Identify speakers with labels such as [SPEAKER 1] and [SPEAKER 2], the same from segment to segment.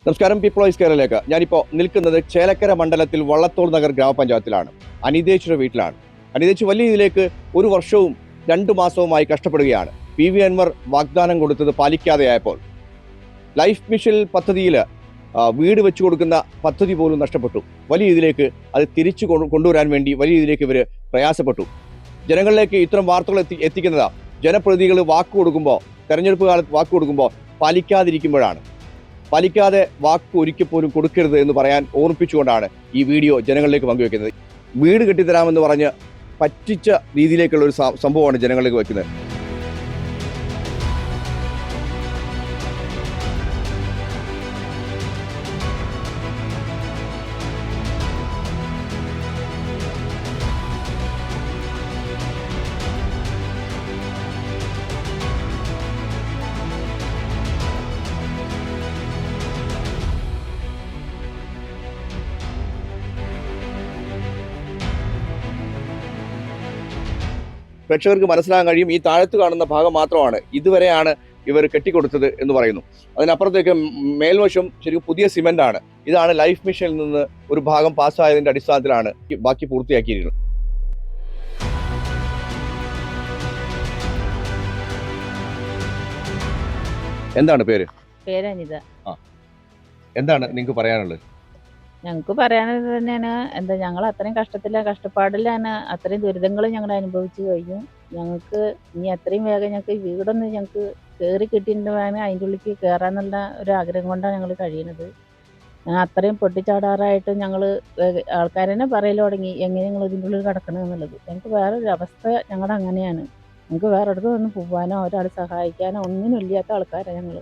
[SPEAKER 1] നമസ്കാരം. People voice കേരളയിലേക്ക് ഞാനിപ്പോൾ നിൽക്കുന്നത് ചേലക്കര മണ്ഡലത്തിൽ വള്ളത്തോൾ നഗർ ഗ്രാമപഞ്ചായത്തിലാണ്. അനിതേച്ചിയുടെ വീട്ടിലാണ്. അനിതേച്ചി വലിയ ഇതിലേക്ക് 1 വർഷവും 2 മാസവുമായി കഷ്ടപ്പെടുകയാണ്. PV അൻവർ വാഗ്ദാനം കൊടുത്തത് പാലിക്കാതെയായപ്പോൾ ലൈഫ് മിഷൻ പദ്ധതിയിൽ വീട് വെച്ചു കൊടുക്കുന്ന പദ്ധതി പോലും നഷ്ടപ്പെട്ടു. വലിയ ഇതിലേക്ക് അത് തിരിച്ചു കൊണ്ടുവരാൻ വേണ്ടി വലിയ ഇതിലേക്ക് ഇവർ പ്രയാസപ്പെട്ടു. ജനങ്ങളിലേക്ക് ഇത്തരം വാർത്തകൾ എത്തിക്കുന്നത് ജനപ്രതിനിധികൾ വാക്ക് കൊടുക്കുമ്പോൾ, തെരഞ്ഞെടുപ്പ് കാലത്ത് വാക്ക് കൊടുക്കുമ്പോൾ പാലിക്കാതിരിക്കുമ്പോഴാണ്. പാലിക്കാതെ വാക്ക് ഒരിക്കൽ പോലും കൊടുക്കരുത് എന്ന് പറയാൻ ഓർമ്മിപ്പിച്ചുകൊണ്ടാണ് ഈ വീഡിയോ ജനങ്ങളിലേക്ക് പങ്കുവെക്കുന്നത്. വീട് കെട്ടിത്തരാമെന്ന് പറഞ്ഞ് പറ്റിച്ച രീതിയിലേക്കുള്ള ഒരു സംഭവമാണ് ജനങ്ങളിലേക്ക് വെക്കുന്നത്. പ്രേക്ഷകർക്ക് മനസ്സിലാകാൻ കഴിയും, ഈ താഴത്ത് കാണുന്ന ഭാഗം മാത്രമാണ് ഇതുവരെയാണ് ഇവർ കെട്ടിക്കൊടുത്തത് എന്ന് പറയുന്നു. അതിനപ്പുറത്തേക്ക് മേൽവശം ശരിക്കും പുതിയ സിമെന്റ് ആണ്. ഇതാണ് ലൈഫ് മിഷനിൽ നിന്ന് ഒരു ഭാഗം പാസ്സായതിന്റെ അടിസ്ഥാനത്തിലാണ് ബാക്കി പൂർത്തിയാക്കിയിരിക്കുന്നത്. എന്താണ് പേര്?
[SPEAKER 2] അനിത.
[SPEAKER 1] എന്താണ് നിങ്ങൾക്ക് പറയാനുള്ളത്?
[SPEAKER 2] ഞങ്ങൾക്ക് പറയാനുള്ളത് തന്നെയാണ്, ഞങ്ങൾ അത്രയും കഷ്ടപ്പാടിലാണ്, അത്രയും ദുരിതങ്ങൾ ഞങ്ങൾ അനുഭവിച്ചു കഴിഞ്ഞു. ഞങ്ങൾക്ക് ഇനി എത്രയും വേഗം ഞങ്ങൾക്ക് വീടൊന്ന് ഞങ്ങൾക്ക് കയറി കിട്ടിയിട്ടുണ്ടെങ്കിൽ അതിൻ്റെ ഉള്ളിലേക്ക് കയറാന്നുള്ള ഒരു ആഗ്രഹം കൊണ്ടാണ് ഞങ്ങൾ കഴിയുന്നത്. അത്രയും പൊട്ടിച്ചാടാറായിട്ട് ഞങ്ങൾ ആൾക്കാർ തന്നെ പറയൽ തുടങ്ങി, എങ്ങനെ ഞങ്ങൾ ഇതിൻ്റെ ഉള്ളിൽ കിടക്കണമെന്നുള്ളത്. ഞങ്ങൾക്ക് വേറൊരു അവസ്ഥ ഞങ്ങളുടെ അങ്ങനെയാണ്. ഞങ്ങൾക്ക് വേറെ അടുത്തൊന്നും പോകാനോ ഒരാൾ സഹായിക്കാനോ ഒന്നിനും ഇല്ലാത്ത ആൾക്കാരാണ് ഞങ്ങൾ.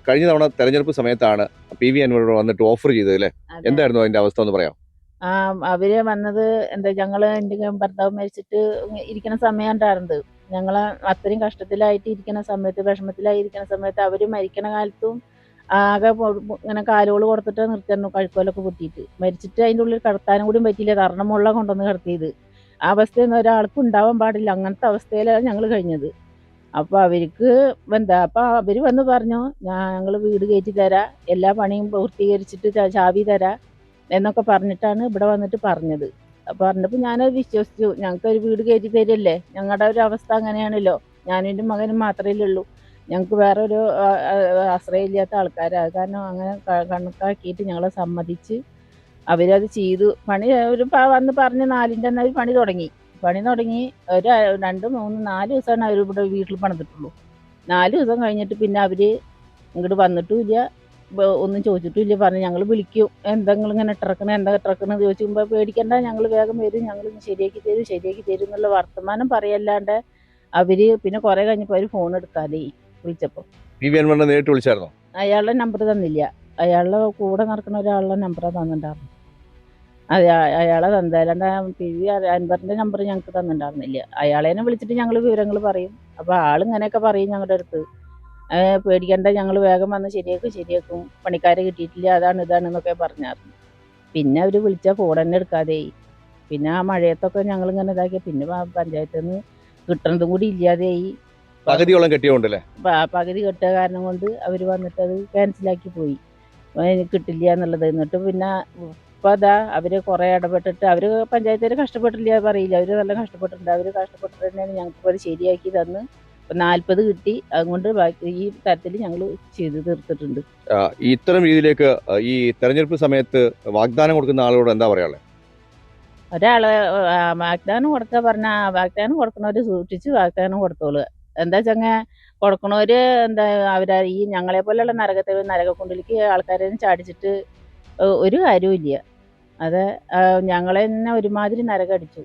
[SPEAKER 1] കഴിഞ്ഞ തവണ തെരഞ്ഞെടുപ്പ് സമയത്താണ് PV അൻവർ വന്നിട്ട് ഓഫർ ചെയ്തത് അല്ലേ? എന്തായിരുന്നു അതിന്റെ അവസ്ഥ ഒന്ന് പറയാം?
[SPEAKER 2] അവര് വന്നത് ഞങ്ങള് എൻ്റെ ഭർത്താവ് മരിച്ചിട്ട് ഇരിക്കുന്ന സമയം ഉണ്ടായിരുന്നത്. ഞങ്ങള് അത്രയും കഷ്ടത്തിലായിട്ട് ഇരിക്കുന്ന സമയത്ത്, വിഷമത്തിലായിരിക്കുന്ന സമയത്ത് അവര് മരിക്കണ കാലത്തും ആകെ ഇങ്ങനെ കാലുകൾ കൊടുത്തിട്ട് നിർത്തിയിരുന്നു, കഴുക്കോലൊക്കെ പൊട്ടിയിട്ട്. മരിച്ചിട്ട് അതിൻ്റെ ഉള്ളിൽ കിടത്താനും കൂടി പറ്റിയില്ല, തരണമുള്ള കൊണ്ടുവന്ന് കിടത്തിയത്. ആ അവസ്ഥയൊന്നും ഒരാൾക്കും ഉണ്ടാവാൻ പാടില്ല. അങ്ങനത്തെ അവസ്ഥയിലാണ് ഞങ്ങൾ കഴിഞ്ഞത്. അപ്പോൾ അവർക്ക് അപ്പോൾ അവർ വന്ന് പറഞ്ഞു, ഞങ്ങൾ വീട് കയറ്റി തരാം, എല്ലാ പണിയും പൂർത്തീകരിച്ചിട്ട് ചാവി തരാം എന്നൊക്കെ പറഞ്ഞിട്ടാണ് ഇവിടെ വന്നിട്ട് പറഞ്ഞത്. പറഞ്ഞപ്പോൾ ഞാനത് വിശ്വസിച്ചു. ഞങ്ങൾക്കൊരു വീട് കയറ്റി തരില്ലേ, ഞങ്ങളുടെ ഒരു അവസ്ഥ അങ്ങനെയാണല്ലോ, ഞാനും എൻ്റെ മകനും മാത്രമേ ഉള്ളൂ, ഞങ്ങൾക്ക് വേറെ ഒരു ആശ്രയമില്ലാത്ത ആൾക്കാരാണ്. കാരണം അങ്ങനെ കണക്കാക്കിയിട്ട് ഞങ്ങളെ സമ്മതിച്ച് അവരത് ചെയ്തു. പണി ഒരു വന്ന് പറഞ്ഞ് 4ൻ്റെ അന്ന് അവർ പണി തുടങ്ങി ഒരു 2, 3, 4 ദിവസമാണ് അവർ ഇവിടെ വീട്ടിൽ പണിതിട്ടുള്ളൂ. 4 ദിവസം കഴിഞ്ഞിട്ട് പിന്നെ അവർ ഇങ്ങോട്ട് വന്നിട്ടുമില്ല, ഒന്നും ചോദിച്ചിട്ടുമില്ല. പറഞ്ഞ് ഞങ്ങൾ വിളിക്കും, എന്തെങ്കിലും ഇങ്ങനെ എന്താ ഇട്ടിറക്കണമെന്ന് ചോദിക്കുമ്പോൾ പേടിക്കണ്ട, ഞങ്ങൾ വേഗം വരും, ഞങ്ങൾ ശരിയാക്കി തരും എന്നുള്ള വർത്തമാനം പറയല്ലാണ്ട് അവർ പിന്നെ കുറേ കഴിഞ്ഞപ്പോൾ അവർ ഫോൺ എടുക്കാതെ വിളിച്ചപ്പോൾ.
[SPEAKER 1] PV അൻവറിനെ നേരിട്ട് വിളിച്ചായിരുന്നോ?
[SPEAKER 2] അയാളുടെ നമ്പർ തന്നില്ല, അയാളുടെ കൂടെ നടക്കുന്ന ഒരാളുടെ നമ്പറാണ് തന്നിട്ടുണ്ടായിരുന്നു. അയാളെ തന്നല്ലാണ്ട് PV അൻവറിൻ്റെ നമ്പർ ഞങ്ങൾക്ക് തന്നിട്ടുണ്ടായിരുന്നില്ല. അയാളേനെ വിളിച്ചിട്ട് ഞങ്ങൾ വിവരങ്ങൾ പറയും. അപ്പോൾ ആളിങ്ങനെയൊക്കെ പറയും ഞങ്ങളുടെ അടുത്ത്, പേടിക്കണ്ട, ഞങ്ങൾ വേഗം വന്ന് ശരിയാക്കും, പണിക്കാരെ കിട്ടിയിട്ടില്ല, അതാണ് ഇതാണെന്നൊക്കെ പറഞ്ഞായിരുന്നു. പിന്നെ അവർ വിളിച്ചാൽ ഫോൺ തന്നെ എടുക്കാതെയായി. പിന്നെ ആ മഴയത്തൊക്കെ ഞങ്ങളിങ്ങനെ ഇതാക്കിയ പിന്നെ പഞ്ചായത്തിൽ നിന്ന് കിട്ടുന്നതും കൂടി ഇല്ലാതെയായി.
[SPEAKER 1] പകുതിയോളം കെട്ടിയോണ്ടല്ലേ?
[SPEAKER 2] പകുതി കെട്ടിയ കാരണം കൊണ്ട് അവർ വന്നിട്ട് അത് ക്യാൻസലാക്കി പോയി, കിട്ടില്ല എന്നുള്ളത്. എന്നിട്ട് പിന്നെ ഇപ്പോൾ അതാ അവർ കുറേ ഇടപെട്ടിട്ട്, അവർ പഞ്ചായത്തിൽ കഷ്ടപ്പെട്ടില്ല പറയില്ല, അവർ നല്ല കഷ്ടപ്പെട്ടിട്ടുണ്ട്. അവർ കഷ്ടപ്പെട്ടിട്ട് തന്നെയാണ് ഞങ്ങൾക്ക് അത് ശരിയാക്കി തന്ന്. ഇപ്പം 40 കിട്ടി. അതുകൊണ്ട് ബാക്കി ഈ തരത്തിൽ ഞങ്ങൾ ചെയ്ത് തീർത്തിട്ടുണ്ട്.
[SPEAKER 1] ഇത്തരം രീതിയിലേക്ക് ഈ തെരഞ്ഞെടുപ്പ് സമയത്ത് വാഗ്ദാനം കൊടുക്കുന്ന ആളോട് എന്താ പറയാനുള്ളത്?
[SPEAKER 2] ഒരാള് വാഗ്ദാനം കൊടുക്കുക പറഞ്ഞാൽ വാഗ്ദാനം കൊടുക്കണവർ സൂക്ഷിച്ച് വാഗ്ദാനം കൊടുത്തോളുക. എന്താ വെച്ചങ്ങ കൊടുക്കണവര് ഈ ഞങ്ങളെ പോലെയുള്ള നരകക്കുണ്ടിലേക്ക് ആൾക്കാരെ ചാടിച്ചിട്ട് ഒരു കാര്യവും ഇല്ല. അത് ഞങ്ങളെ തന്നെ ഒരുമാതിരി നരകടിച്ചു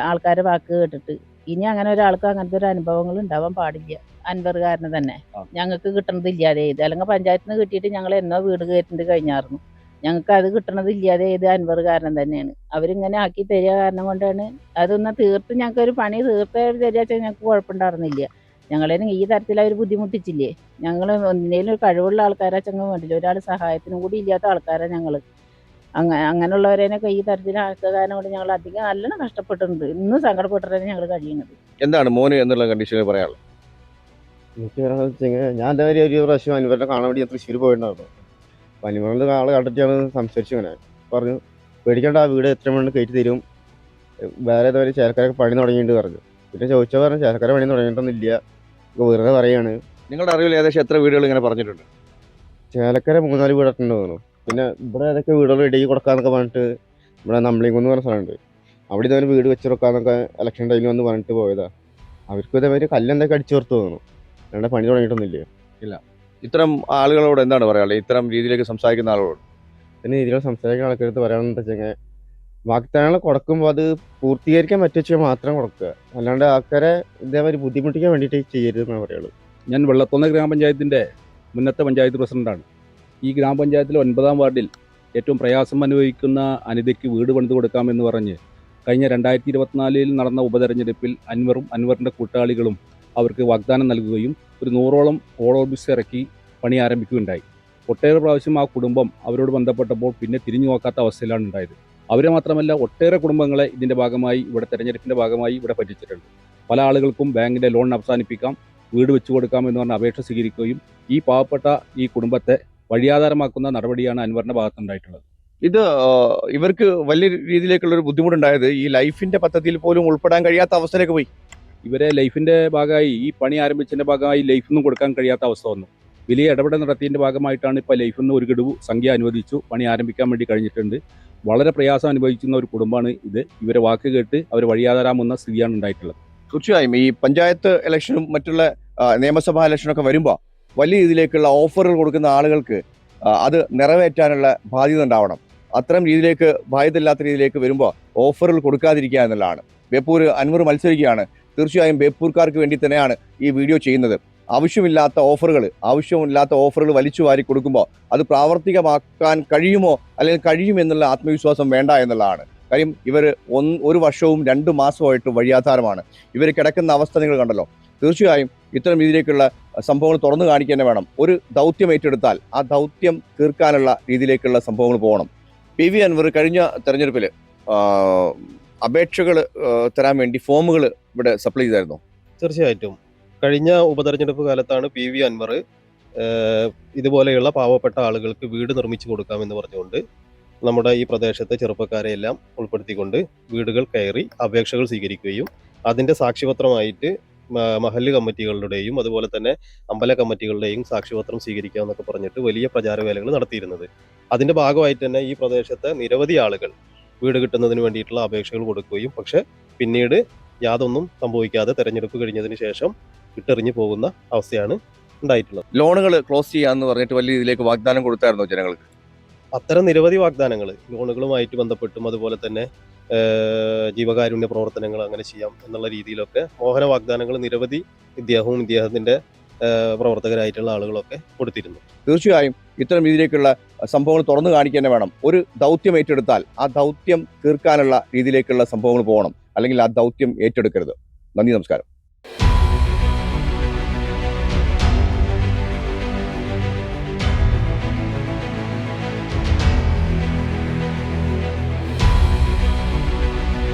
[SPEAKER 2] ആൾക്കാരെ വാക്ക് കേട്ടിട്ട്. ഇനി അങ്ങനെ ഒരാൾക്ക് അങ്ങനത്തെ ഒരു അനുഭവങ്ങൾ ഉണ്ടാവാൻ പാടില്ല. അൻവർ കാരണം തന്നെ ഞങ്ങൾക്ക് കിട്ടണത് ഇല്ലാതെ ചെയ്ത്, അല്ലെങ്കിൽ പഞ്ചായത്തിൽ നിന്ന് കിട്ടിയിട്ട് ഞങ്ങൾ എന്നോ വീട് കയറ്റിട്ട് കഴിഞ്ഞായിരുന്നു. ഞങ്ങൾക്ക് അത് കിട്ടണത് ഇല്ലാതെ ചെയ്ത് അൻവർ കാരണം തന്നെയാണ്. അവരിങ്ങനെ ആക്കി തരിക കാരണം കൊണ്ടാണ്. അതൊന്ന് തീർത്ത് ഞങ്ങൾക്ക് ഒരു പണി തീർത്ത് തരിക വെച്ചാൽ ഞങ്ങൾക്ക് കുഴപ്പമുണ്ടായിരുന്നില്ല. ഞങ്ങളെ ഈ തരത്തിൽ അവർ ബുദ്ധിമുട്ടിച്ചില്ലേ. ഞങ്ങൾ എന്തിനേലും ഒരു കഴിവുള്ള ആൾക്കാരെ ചെങ്ങ വേണ്ടില്ല, ഒരാൾ സഹായത്തിനും കൂടി ഇല്ലാത്ത ആൾക്കാരാണ് ഞങ്ങൾ. അങ്ങനെയുള്ളവരേനൊക്കെ ഈ തരത്തിലാക്കുക കാരണം കൊണ്ട് ഞങ്ങൾ അധികം നല്ലോണം കഷ്ടപ്പെട്ടിട്ടുണ്ട്. ഇന്നും സങ്കടപ്പെട്ടിട്ടാണ് ഞങ്ങൾ കഴിയുന്നത്.
[SPEAKER 1] എന്താണ് മോന് എന്നുള്ള കണ്ടീഷനിൽ പറയാനുള്ളത്?
[SPEAKER 3] എനിക്ക് പറയാന്ന് വെച്ചാൽ ഞാൻ എന്തായാലും ഒരു പ്രാവശ്യം അൻവറിനെ കാണാൻ വേണ്ടി ഞാൻ തൃശ്ശൂർ പോയിട്ടുണ്ടായിരുന്നു. പനിമൂന്ന് ആളെ കണ്ടിട്ടാണ് സംസാരിച്ചു. ഇങ്ങനെ പറഞ്ഞു, പേടിക്കേണ്ട, ആ വീട് എത്ര മണി കയറ്റി തരും, വേറെ ഏതോ ചേലക്കരൊക്കെ പണി തുടങ്ങിയിട്ട് പറഞ്ഞു. പിന്നെ ചോദിച്ചാൽ പറഞ്ഞു ചേലക്കര പണി തുടങ്ങിയിട്ടൊന്നുമില്ല, വെറുതെ പറയാണ്.
[SPEAKER 1] നിങ്ങളുടെ അറിവിൽ ഏകദേശം എത്ര വീടുകൾ ഇങ്ങനെ പറഞ്ഞിട്ടുണ്ട്?
[SPEAKER 3] ചേലക്കര 3-4 വീടൊക്കെയുണ്ട് തോന്നുന്നു. പിന്നെ ഇവിടെ ഏതൊക്കെ വീടുകൾ ഇടയിൽ കൊടുക്കാന്നൊക്കെ പറഞ്ഞിട്ട് ഇവിടെ നമ്മളിങ്ങുന്ന് പറഞ്ഞ സ്ഥലമുണ്ട്, അവിടെ ഇതേപോലെ വീട് വെച്ച് കൊടുക്കാന്നൊക്കെ ഇലക്ഷൻ ടൈമിൽ വന്ന് പറഞ്ഞിട്ട് പോയതാ. അവർക്ക് ഇതേമാതിരി കല്ലെന്തൊക്കെ അടിച്ചു ചേർത്ത് തോന്നുന്നു, അല്ലാണ്ട് പണി തുടങ്ങിയിട്ടൊന്നുമില്ല.
[SPEAKER 1] ഇത്തരം ആളുകളോട് എന്താണ് പറയാനുള്ളത്, ഇത്തരം രീതിയിലേക്ക് സംസാരിക്കുന്ന ആളുകളോട്?
[SPEAKER 3] പിന്നെ ഇതിൽ സംസാരിക്കുന്ന ആൾക്കാർക്ക് പറയാമെന്ന് വെച്ചാൽ വാഗ്ദാനങ്ങൾ കൊടുക്കുമ്പോൾ അത് പൂർത്തീകരിക്കാൻ പറ്റുവെച്ചാൽ മാത്രം കൊടുക്കുക, അല്ലാണ്ട് ആൾക്കാരെ ഇതേമാതിരി ബുദ്ധിമുട്ടിക്കാൻ വേണ്ടിയിട്ട് ചെയ്യരുതെന്നാണ് പറയുള്ളൂ.
[SPEAKER 4] ഞാൻ വെള്ളത്തോന്ന ഗ്രാമപഞ്ചായത്തിൻ്റെ മുന്നത്തെ പഞ്ചായത്ത് പ്രസിഡന്റാണ്. ഈ ഗ്രാമപഞ്ചായത്തിലെ 9-ാം വാർഡിൽ ഏറ്റവും പ്രയാസം അനുഭവിക്കുന്ന അനിതയ്ക്ക് വീട് പണിത് കൊടുക്കാമെന്ന് പറഞ്ഞ് കഴിഞ്ഞ 2024 നടന്ന ഉപതെരഞ്ഞെടുപ്പിൽ അൻവറും അൻവറിൻ്റെ കൂട്ടാളികളും അവർക്ക് വാഗ്ദാനം നൽകുകയും ഒരു 100ഓളം ഓളോബിസ് ഇറക്കി പണി ആരംഭിക്കുകയുണ്ടായി. ഒട്ടേറെ പ്രാവശ്യം ആ കുടുംബം അവരോട് ബന്ധപ്പെട്ടപ്പോൾ പിന്നെ തിരിഞ്ഞു നോക്കാത്ത അവസ്ഥയിലാണ് ഉണ്ടായത്. അവരെ മാത്രമല്ല, ഒട്ടേറെ കുടുംബങ്ങളെ ഇതിൻ്റെ ഭാഗമായി തെരഞ്ഞെടുപ്പിൻ്റെ ഭാഗമായി ഇവിടെ പറ്റിച്ചിട്ടുണ്ട്. പല ആളുകൾക്കും ബാങ്കിൻ്റെ ലോൺ അവസാനിപ്പിക്കാം, വീട് വെച്ചു കൊടുക്കാമെന്ന് പറഞ്ഞ അപേക്ഷ സ്വീകരിക്കുകയും ഈ പാവപ്പെട്ട ഈ കുടുംബത്തെ വഴിയാധാരമാക്കുന്ന നടപടിയാണ് അൻവറിൻ്റെ ഭാഗത്തുണ്ടായിട്ടുള്ളത്.
[SPEAKER 1] ഇത് ഇവർക്ക് വലിയ രീതിയിലേക്കുള്ള ഒരു ബുദ്ധിമുട്ടുണ്ടായത് ഈ ലൈഫിന്റെ പദ്ധതിയിൽ പോലും ഉൾപ്പെടാൻ കഴിയാത്ത അവസ്ഥയിലേക്ക് പോയി.
[SPEAKER 4] ഇവരെ ലൈഫിൻ്റെ ഭാഗമായി ഈ പണി ആരംഭിച്ചതിൻ്റെ ഭാഗമായി ലൈഫൊന്നും കൊടുക്കാൻ കഴിയാത്ത അവസ്ഥ വന്നു. വലിയ ഇടപെടൽ നടത്തിയതിൻ്റെ ഭാഗമായിട്ടാണ് ഇപ്പോൾ ലൈഫിൽ നിന്ന് ഒരു ഗഡു സംഖ്യ അനുവദിച്ചു പണി ആരംഭിക്കാൻ വേണ്ടി കഴിഞ്ഞിട്ടുണ്ട്. വളരെ പ്രയാസം അനുഭവിക്കുന്ന ഒരു കുടുംബമാണ് ഇത്. ഇവരെ വാക്ക് കേട്ട് അവർ വഴിയാധാരാമെന്ന സ്ഥിതിയാണ് ഉണ്ടായിട്ടുള്ളത്.
[SPEAKER 1] തീർച്ചയായും ഈ പഞ്ചായത്ത് ഇലക്ഷനും മറ്റുള്ള നിയമസഭാ ഇലക്ഷനൊക്കെ വരുമ്പോൾ വലിയ രീതിയിലേക്കുള്ള ഓഫറുകൾ കൊടുക്കുന്ന ആളുകൾക്ക് അത് നിറവേറ്റാനുള്ള ബാധ്യത ഉണ്ടാവണം. അത്തരം രീതിയിലേക്ക് ബാധ്യതയില്ലാത്ത രീതിയിലേക്ക് വരുമ്പോൾ ഓഫറുകൾ കൊടുക്കാതിരിക്കുക എന്നുള്ളതാണ്. ബേപ്പൂർ അൻവർ മത്സരിക്കുകയാണ്. തീർച്ചയായും ബേപ്പൂർക്കാർക്ക് വേണ്ടി തന്നെയാണ് ഈ വീഡിയോ ചെയ്യുന്നത്. ആവശ്യമില്ലാത്ത ഓഫറുകൾ വലിച്ചു വാരി കൊടുക്കുമ്പോൾ അത് പ്രാവർത്തികമാക്കാൻ കഴിയുമോ അല്ലെങ്കിൽ കഴിയുമെന്നുള്ള ആത്മവിശ്വാസം വേണ്ട എന്നുള്ളതാണ് കാര്യം. ഇവർ 1 വർഷവും 2 മാസമായിട്ട് വഴിയാധാരമാണ്. ഇവർ കിടക്കുന്ന അവസ്ഥ നിങ്ങൾ കണ്ടല്ലോ. തീർച്ചയായും ഇത്തരം രീതിയിലേക്കുള്ള സംഭവങ്ങൾ തുറന്നു കാണിക്കുക തന്നെ വേണം. ഒരു ദൗത്യം ഏറ്റെടുത്താൽ ആ ദൗത്യം തീർക്കാനുള്ള രീതിയിലേക്കുള്ള സംഭവങ്ങൾ പോകണം. PV അൻവർ കഴിഞ്ഞ തെരഞ്ഞെടുപ്പിൽ അപേക്ഷകൾ തരാൻ വേണ്ടി ഫോമുകൾ ഇവിടെ സപ്ലൈ ചെയ്തായിരുന്നു.
[SPEAKER 5] തീർച്ചയായിട്ടും കഴിഞ്ഞ ഉപതെരഞ്ഞെടുപ്പ് കാലത്താണ് PV അൻവർ ഇതുപോലെയുള്ള പാവപ്പെട്ട ആളുകൾക്ക് വീട് നിർമ്മിച്ചു കൊടുക്കാമെന്ന് പറഞ്ഞുകൊണ്ട് നമ്മുടെ ഈ പ്രദേശത്തെ ചെറുപ്പക്കാരെ എല്ലാം ഉൾപ്പെടുത്തിക്കൊണ്ട് വീടുകൾ കയറി അപേക്ഷകൾ സ്വീകരിക്കുകയും അതിൻ്റെ സാക്ഷ്യപത്രമായിട്ട് മഹല്ല് കമ്മിറ്റികളുടെയും അതുപോലെ തന്നെ അമ്പല കമ്മിറ്റികളുടെയും സാക്ഷ്യപത്രം സ്വീകരിക്കാമെന്നൊക്കെ പറഞ്ഞിട്ട് വലിയ പ്രചാരവേലകൾ നടത്തിയിരുന്നത്. അതിൻ്റെ ഭാഗമായിട്ട് തന്നെ ഈ പ്രദേശത്തെ നിരവധി ആളുകൾ വീട് കിട്ടുന്നതിന് വേണ്ടിയിട്ടുള്ള അപേക്ഷകൾ കൊടുക്കുകയും പക്ഷെ പിന്നീട് യാതൊന്നും സംഭവിക്കാതെ തെരഞ്ഞെടുപ്പ് കഴിഞ്ഞതിന് ശേഷം ഇട്ടെറിഞ്ഞു പോകുന്ന അവസ്ഥയാണ് ഉണ്ടായിട്ടുള്ളത്.
[SPEAKER 1] ലോണുകൾ ക്ലോസ് ചെയ്യാന്ന് പറഞ്ഞിട്ട് വലിയ രീതിയിലേക്ക് വാഗ്ദാനം കൊടുത്തായിരുന്നു ജനങ്ങൾക്ക്.
[SPEAKER 5] അത്തരം നിരവധി വാഗ്ദാനങ്ങൾ ലോണുകളുമായിട്ട് ബന്ധപ്പെട്ടും അതുപോലെ തന്നെ ജീവകാരുണ്യ പ്രവർത്തനങ്ങൾ അങ്ങനെ ചെയ്യാം എന്നുള്ള രീതിയിലൊക്കെ മോഹന വാഗ്ദാനങ്ങൾ നിരവധി ഇദ്ദേഹത്തിന്റെ പ്രവർത്തകരായിട്ടുള്ള ആളുകളൊക്കെ കൊടുത്തിരുന്നു.
[SPEAKER 1] തീർച്ചയായും ഇത്തരം രീതിയിലേക്കുള്ള സംഭവങ്ങൾ തുറന്നു കാണിക്കുക തന്നെ വേണം. ഒരു ദൗത്യം ഏറ്റെടുത്താൽ ആ ദൗത്യം തീർക്കാനുള്ള രീതിയിലേക്കുള്ള സംഭവങ്ങൾ പോകണം, അല്ലെങ്കിൽ ആ ദൗത്യം ഏറ്റെടുക്കരുത്. നന്ദി, നമസ്കാരം.